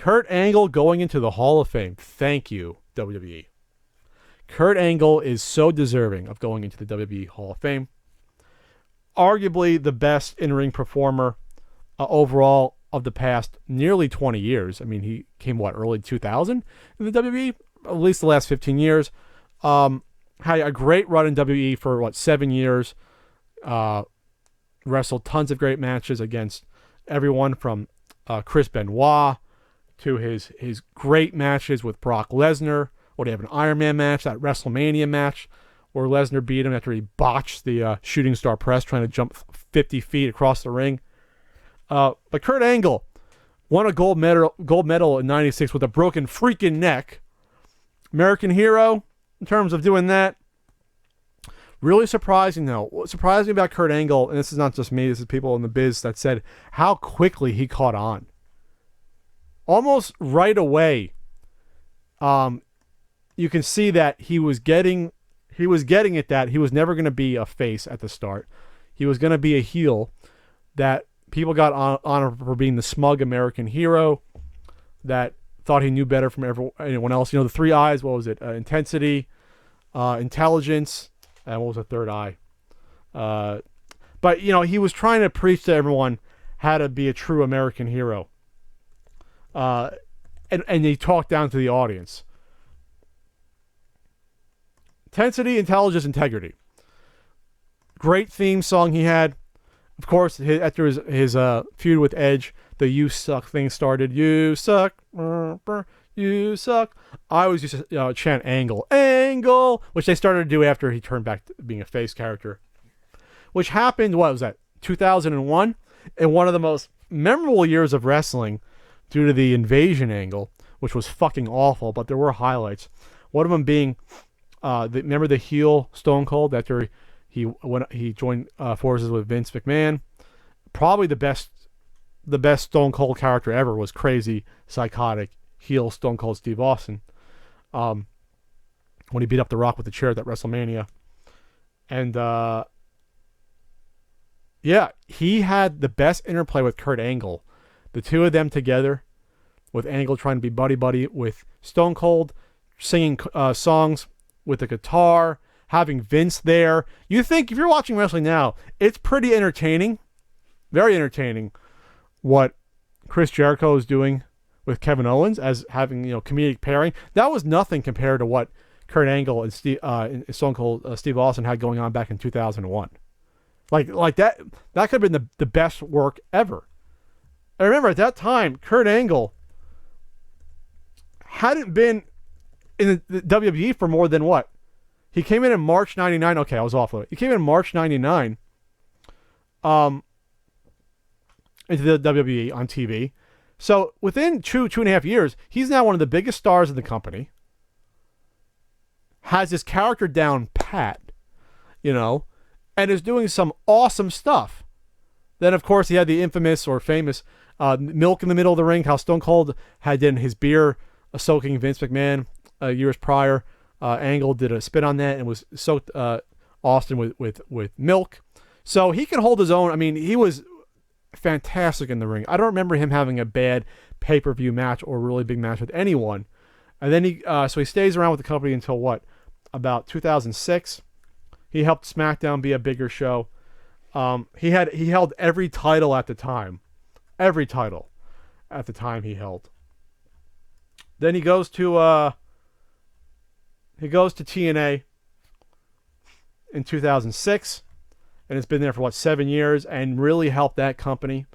Kurt Angle going into the Hall of Fame. Thank you, WWE. Kurt Angle is so deserving of going into the WWE Hall of Fame. Arguably the best in-ring performer overall of the past nearly 20 years. I mean, he came, early 2000 in the WWE? At least the last 15 years. Had a great run in WWE for, 7 years. Wrestled tons of great matches against everyone from Chris Benoit to his great matches with Brock Lesnar. Or they have an Iron Man match, that WrestleMania match, where Lesnar beat him after he botched the shooting star press trying to jump 50 feet across the ring. But Kurt Angle won a gold medal in '96 with a broken freaking neck. American hero in terms of doing that. Really surprising, though. What surprised me about Kurt Angle, and this is not just me, this is people in the biz that said how quickly he caught on. Almost right away, you can see that he was getting it, that he was never going to be a face at the start. He was going to be a heel, that people got on for being the smug American hero, that thought he knew better from anyone else. The three eyes, what was it? Intensity, intelligence, and what was the third eye? But, he was trying to preach to everyone how to be a true American hero. And he talked down to the audience. Intensity, intelligence, integrity. Great theme song he had. Of course, after his feud with Edge, the "You Suck" thing started. You suck, you suck. I always used to chant "Angle, Angle," which they started to do after he turned back to being a face character. Which happened, what was that, 2001? In one of the most memorable years of wrestling due to the invasion angle, which was fucking awful, but there were highlights. One of them being, remember the heel Stone Cold after he joined forces with Vince McMahon? Probably the best Stone Cold character ever was crazy, psychotic heel Stone Cold Steve Austin. When he beat up The Rock with the chair at that WrestleMania. And he had the best interplay with Kurt Angle. The two of them together, with Angle trying to be buddy-buddy with Stone Cold, singing songs with the guitar, having Vince there. You think, if you're watching wrestling now, it's pretty entertaining, very entertaining, what Chris Jericho is doing with Kevin Owens as having, comedic pairing. That was nothing compared to what Kurt Angle and Stone Cold Steve Austin had going on back in 2001. Like that could have been the best work ever. I remember at that time, Kurt Angle hadn't been in the WWE for more than what? He came in March 99. Okay, I was off of it. He came in March 99 into the WWE on TV. So within two and a half years, he's now one of the biggest stars in the company. Has his character down pat, and is doing some awesome stuff. Then, of course, he had the infamous or famous milk in the middle of the ring, how Stone Cold had in his beer soaking Vince McMahon years prior. Angle did a spin on that and was soaked Austin with milk. So he can hold his own. I mean, he was fantastic in the ring. I don't remember him having a bad pay-per-view match or really big match with anyone. And then he stays around with the company until what? About 2006. He helped SmackDown be a bigger show. He held every title at the time. Every title at the time he held. Then he goes to TNA in 2006, and it's been there for 7 years, and really helped that company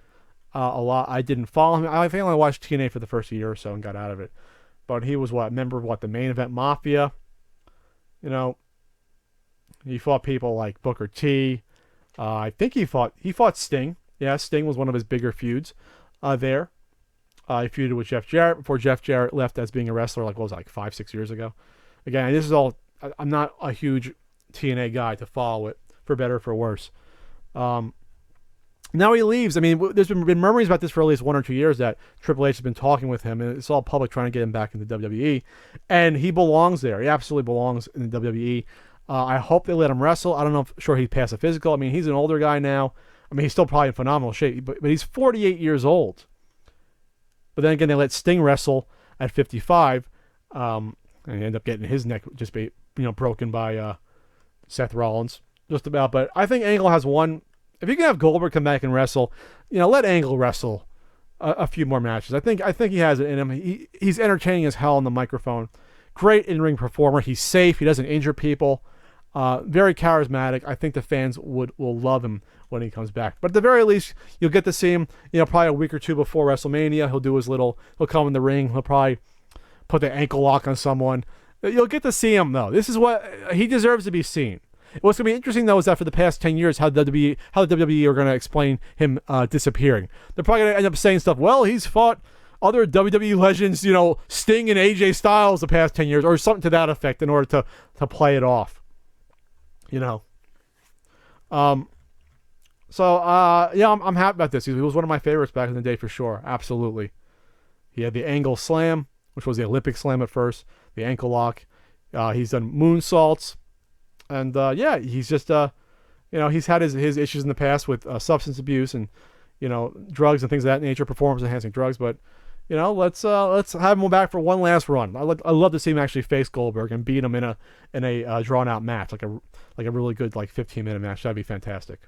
a lot. I didn't follow him. I think I only watched TNA for the first year or so and got out of it. But he was member of the Main Event Mafia. He fought people like Booker T. I think he fought Sting. Yeah, Sting was one of his bigger feuds there. He feuded with Jeff Jarrett before Jeff Jarrett left as being a wrestler, 5-6 years ago. Again, this is all, I'm not a huge TNA guy to follow it, for better or for worse. Now he leaves. I mean, there's been murmurings about this for at least 1 or 2 years that Triple H has been talking with him, and it's all public trying to get him back into WWE. And he belongs there. He absolutely belongs in the WWE. I hope they let him wrestle. I don't know if sure he'd pass a physical. I mean, he's an older guy now. I mean, he's still probably in phenomenal shape, but he's 48 years old. But then again, they let Sting wrestle at 55, and he ended up getting his neck just broken by Seth Rollins, just about. But I think Angle has one. If you can have Goldberg come back and wrestle, let Angle wrestle a few more matches. I think he has it in him. He's entertaining as hell on the microphone. Great in-ring performer. He's safe. He doesn't injure people. Very charismatic. I think the fans will love him when he comes back. But at the very least, you'll get to see him, probably a week or two before WrestleMania. He'll come in the ring. He'll probably put the ankle lock on someone. You'll get to see him, though. This is what he deserves to be seen. What's going to be interesting, though, is that for the past 10 years, how the WWE are going to explain him disappearing. They're probably going to end up saying stuff, well, he's fought other WWE legends, Sting and AJ Styles the past 10 years, or something to that effect in order to play it off. I'm happy about this. He was one of my favorites back in the day for sure. Absolutely. He had the Angle Slam, which was the Olympic Slam at first, the ankle lock. He's done moonsaults. And he's just he's had his issues in the past with substance abuse and drugs and things of that nature, performance enhancing drugs. But let's have him back for one last run. I love to see him actually face Goldberg and beat him in a drawn out match, like a really good 15-minute match. That'd be fantastic.